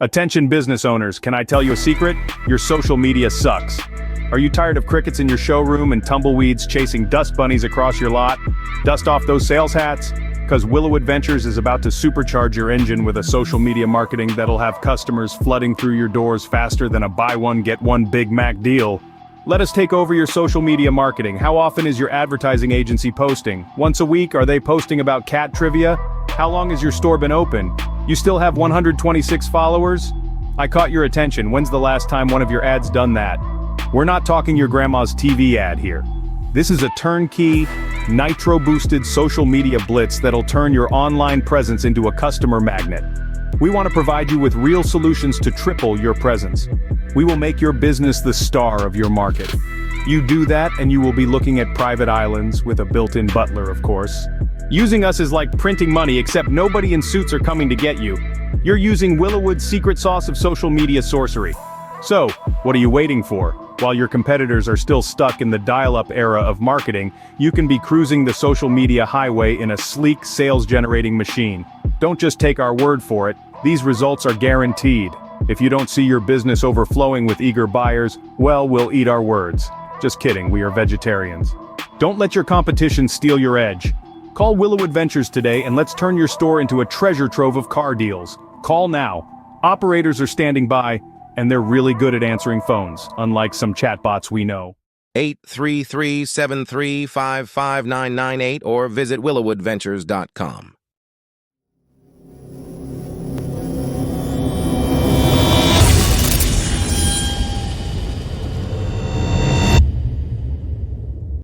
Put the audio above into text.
Attention business owners, can I tell you a secret? Your social media sucks. Are you tired of crickets in your showroom and tumbleweeds chasing dust bunnies across your lot? Dust off those sales hats? Because Willowood Ventures is about to supercharge your engine with a social media marketing that'll have customers flooding through your doors faster than a buy one get one Big Mac deal. Let us take over your social media marketing. How often is your advertising agency posting? Once a week? Are they posting about cat trivia? How long has your store been open? You still have 126 followers? I caught your attention. When's the last time one of your ads done that? We're not talking your grandma's TV ad here. This is a turnkey, nitro-boosted social media blitz that'll turn your online presence into a customer magnet. We want to provide you with real solutions to triple your presence. We will make your business the star of your market. You do that and you will be looking at private islands with a built-in butler, of course. Using us is like printing money, except nobody in suits are coming to get you. You're using Willowood's secret sauce of social media sorcery. So, what are you waiting for? While your competitors are still stuck in the dial-up era of marketing, you can be cruising the social media highway in a sleek, sales-generating machine. Don't just take our word for it, these results are guaranteed. If you don't see your business overflowing with eager buyers, well, we'll eat our words. Just kidding, we are vegetarians. Don't let your competition steal your edge. Call Willowood Ventures today and let's turn your store into a treasure trove of car deals. Call now. Operators are standing by, and they're really good at answering phones, unlike some chatbots we know. 833-735-5998 or visit willowoodventures.com.